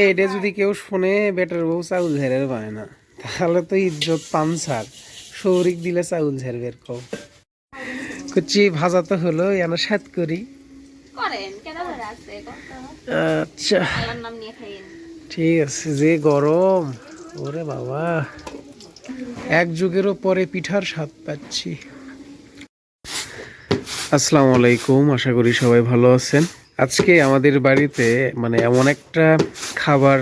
এটা যদি কেউ শুনে বেটার বউ চাউল ঝেড়ে পায় না, তাহলে তো ইজ্জত পানসার। শৌরিক দিলে চাউল ঝেড়ে বের কও। কুচি ভাজা তো হলো, এনা সাত করি। আচ্ছা ঠিক আছে। যে গরম, ওরে বাবা, এক যুগেরও পরে পিঠার স্বাদ পাচ্ছি। আসসালামু আলাইকুম, আশা করি সবাই ভালো আছেন। আজকে আমাদের বাড়িতে মানে এমন একটা খাবার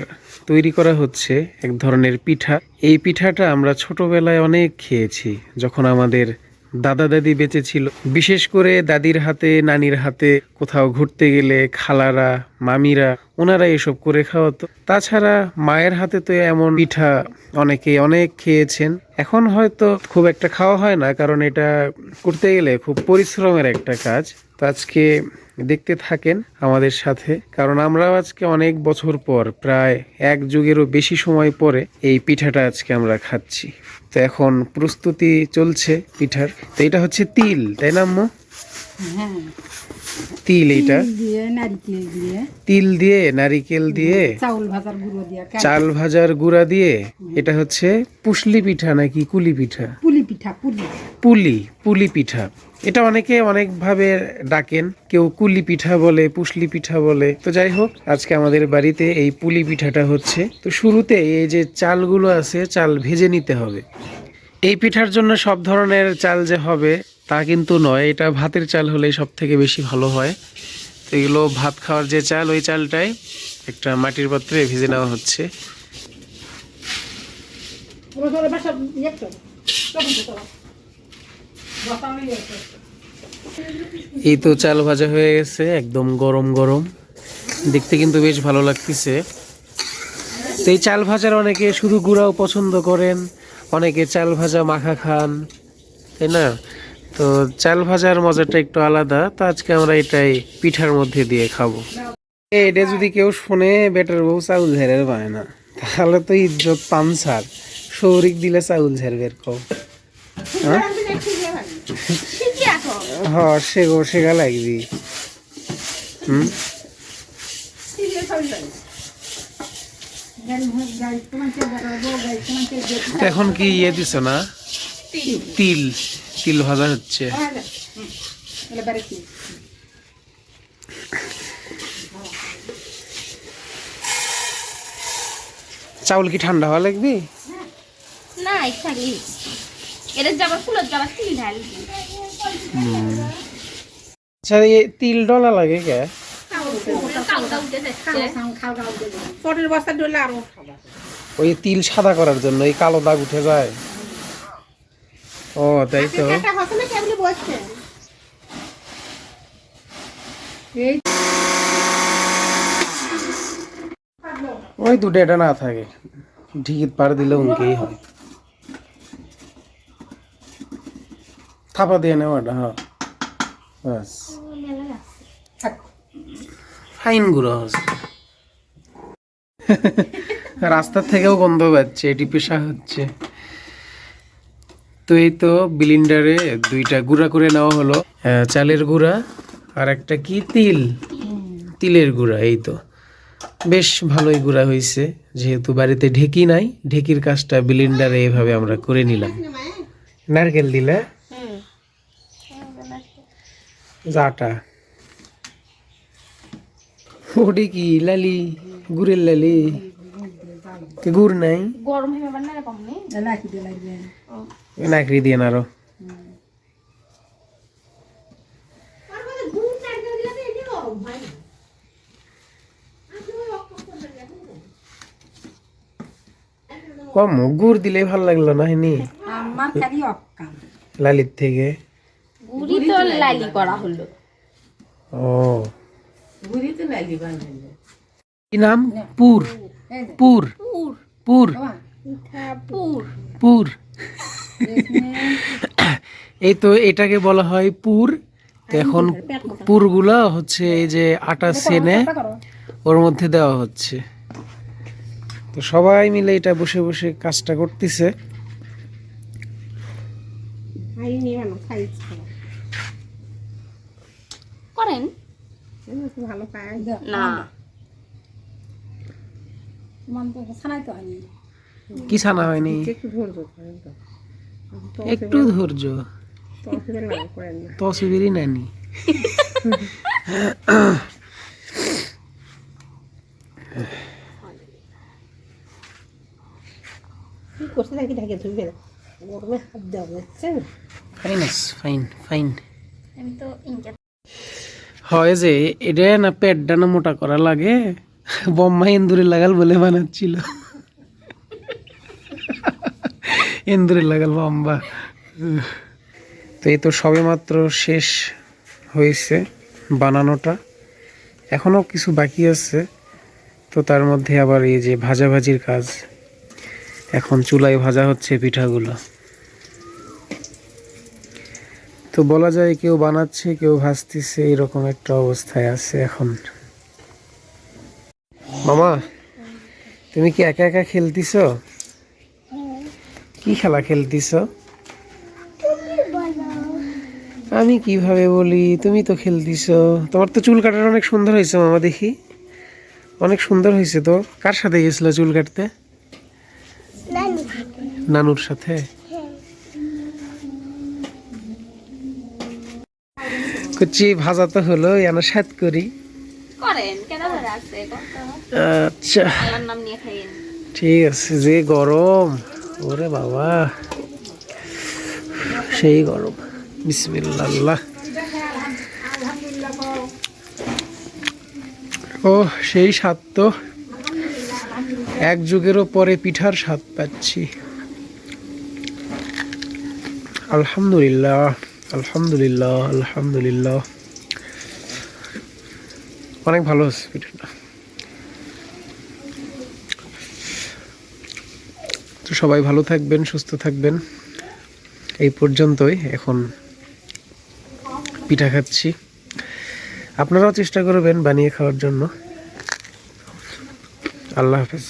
তৈরি করা হচ্ছে, এক ধরনের পিঠা। এই পিঠাটা আমরা ছোটবেলায় অনেক খেয়েছি, যখন আমাদের দাদা দাদি বেঁচে ছিল। বিশেষ করে দাদির হাতে, নানির হাতে কোথাও ঘুরতে গেলে খালারা, মামিরা, ওনারা এসব করে খাওয়াতো। তাছাড়া মায়ের হাতে তো এমন পিঠা অনেকে অনেক খেয়েছেন। এখন হয়তো খুব একটা খাওয়া হয় না, কারণ এটা করতে গেলে খুব পরিশ্রমের একটা কাজ। তো আজকে দেখতে থাকেন আমাদের সাথে, কারণ আমরাও আজকে অনেক বছর পর, প্রায় এক যুগেরও বেশি সময় পরে এই পিঠাটা আজকে আমরা খাচ্ছি। তো এখন প্রস্তুতি চলছে পিঠার। তো এটা হচ্ছে তিল, তাই না আম্মু? হ্যাঁ, তিল, এটা তিল দিয়ে নারিকেল দিয়ে চাল ভাজার গুঁড়া দিয়ে এটা হচ্ছে পুষলি পিঠা নাকি কুলি পিঠা? পুলি পুলি পিঠা। এটা অনেকে অনেক ভাবে ডাকেন, কেউ কুলি পিঠা বলে, পুষলি পিঠা বলে। তো যাই হোক, আজকে আমাদের বাড়িতে এই পুলি পিঠাটা হচ্ছে। তো শুরুতে এই যে চালগুলো আছে, চাল ভেজে নিতে হবে। এই পিঠার জন্য সব ধরনের চাল যে হবে তা কিন্তু নয়, এটা ভাতের চাল হলেই সব থেকে বেশি ভালো হয়। তো এগুলো ভাত খাওয়ার যে চাল, ওই চালটাই একটা মাটির পাত্রে ভেজে নেওয়া হচ্ছে। এই তো চাল ভাজা হয়ে গেছে, একদম গরম গরম, দেখতে কিন্তু বেশ ভালো লাগতেছে। তো এই চাল ভাজার অনেকে শুধু গুঁড়াও পছন্দ করেন, অনেকে চাল ভাজা মাখা খান, তাই না? তো চাল ভাজার মজাটা একটু আলাদা। তো আজকে আমরা এটাই পিঠার মধ্যে দিয়ে খাবো। এটা যদি কেউ শুনে বেটার বউ চাউল ঝেড়ে পায় না, তাহলে তো ইজ্জত পানসার। শৌরিক দিলে চাউল ঝেড়ে বের কও। হ্যাঁ, শেখা লাগবি। এখন কি ইয়ে দিছ না? তিল, তিল ভাজা হচ্ছে। চাউল কি ঠান্ডা হওয়া লাগবে? না, ইচ্ছালি এটা যাবার ফুলত যাবার তিল ঢাল। আচ্ছা, এই তিল ডলা লাগে কে? ওই তিল সাদা করার জন্য, এই কালো দাগ উঠে যায়। ও তাই তো। ওই দুটো এটা না থাকে, ঢিকিত পার দিলে উনকেই হয়। থাপা দিয়ে নেওয়া এটা, হ্যাঁ বাস। ফাইন গুঁড়ো হচ্ছে। রাস্তার থেকেও গন্ধ পাচ্ছে, এটি পেশা হচ্ছে। তো এই তো ব্লেন্ডারে দুইটা গুঁড়া করে নেওয়া হলো, চালের গুঁড়া আর একটা কি তিল, তিলের গুঁড়া। এই তো বেশ ভালোই গুঁড়া হয়েছে। যেহেতু বাড়িতে ঢেকি নাই, ঢেকির কাজটা ব্লেন্ডারে এভাবে আমরা করে নিলাম। নারকেল দিলে জাটা, ওটি কি লালি, গুড়ের লালি? গুড় নাই, গরম হয়ে যাবার না পামনি নাকড়ি দিয়ে না আরো। কম গুড় দিলে ভালো লাগলো না হয়নি লালির থেকে? গুড়ি তো লালি করা হলো। ও, কি নাম? পুর, পুর, পুর, পুর পুর। এই তো এটাকে বলা হয় পুর। এখন পুরগুলা হচ্ছে এই যে আটা সেনে ওর মধ্যে দেওয়া হচ্ছে। তো সবাই মিলে এটা বসে বসে কাজটা করতেছে। করেন না, মান তো ছানাই তো হয়নি কি ছানা হয়নি? একটু ধৈর্য ধরেন তো একটু ধৈর্য, তো অসুবিধা না করেন না তো অসুবিধা নানি। কি করতে থাকি ঢাকে ধুবে গরমে হাত দেওয়া বুঝছেন ফাইন ফাইন ফাইন। আমি তো ইনকা হয় যে এটা না পেটটা না মোটা করা লাগে, বম্মা এন্দুরে লাগাল বলে বানাচ্ছিল। এন্দুরে লাগাল বম্বা। তো এই তো সবে মাত্র শেষ হয়েছে বানানোটা, এখনো কিছু বাকি আছে। তো তার মধ্যে আবার এই যে ভাজাভাজির কাজ, এখন চুলায় ভাজা হচ্ছে পিঠাগুলো। তো বলা যায় কেউ বানাচ্ছে কেউ ভাজতেছে, এরকম একটা অবস্থায় আছে এখন। মামা তুমি কি একা একা খেলতিছ? কি খেলা খেলতিছ? আমি কিভাবে বলি, তুমি তো খেলতিছ। তোমার তো চুল কাটার অনেক সুন্দর হয়েছে মামা, দেখি অনেক সুন্দর হয়েছে। তো কার সাথে গেছিল চুল কাটতে? নানুর সাথে। কুচি ভাজা তো হলো, এনা সাত করি। করেন কেন ধরে আছে আচ্ছা আল্লাহর নাম নিয়ে খাইয়েন। ঠিক আছে। যে গরম, ওরে বাবা সেই গরম। বিসমিল্লাহ। ও সেই স্বাদ তো, এক যুগেরও পরে পিঠার স্বাদ পাচ্ছি। আলহামদুলিল্লাহ আলহামদুলিল্লাহ আলহামদুলিল্লাহ, অনেক ভালো হচ্ছে পিঠাটা। তো সবাই ভালো থাকবেন, সুস্থ থাকবেন। এই পর্যন্তই, এখন পিঠা খাচ্ছি। আপনারাও চেষ্টা করবেন বানিয়ে খাওয়ার জন্য। আল্লাহ হাফেজ।